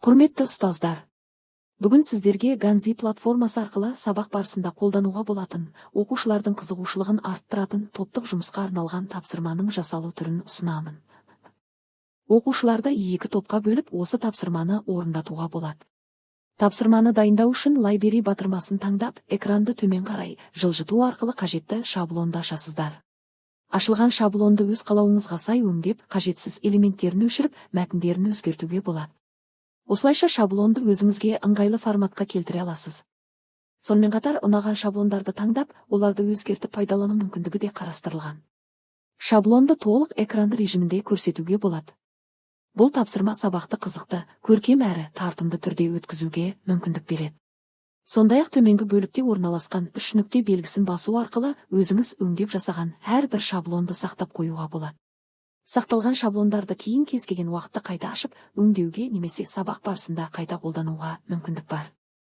Құрметті ұстаздар, бүгін сіздерге Ганзи платформасы арқылы сабақ барысында қолдануға болатын, оқушылардың қызығушылығын арттыратын топтық жұмысқа арналған тапсырманың жасалу түрін ұсынамын. Оқушыларды 2 топқа бөліп, осы тапсырманы орындатуға болады. Тапсырманы дайындау үшін лайбери батырмасын таңдап, экранды төмен қарай жылжыту арқылы қажетті шаблонды ашасыздар. Ашылған шаблонды өз қалауыңызға сай өңдеп, қажетсіз элементтерін өшіріп, мәтіндерін өзгертуге болады. Осылайша шаблонды өзіңізге ыңғайлы форматқа келтіре аласыз. Сонымен қатар ұнаған шаблондарды таңдап, оларды өзгертіп пайдалану мүмкіндігі де қарастырылған. Шаблонды толық экран режимінде көрсетуге болады. Бұл тапсырма сабақты қызықты, көркем әрі тартымды түрде өткізуге мүмкіндік береді. Сондай-ақ төменгі бөлікте орналасқан 3 нүкте белгісін басу арқылы өзіңіз өңдеп жасаған әрбір шаблонды сақтап қоюға болады. Сақталған шаблондарды кейін кез келген уақытта қайта ашып, өңдеуге немесе сабақ барысында қайта қолдануға мүмкіндік бар.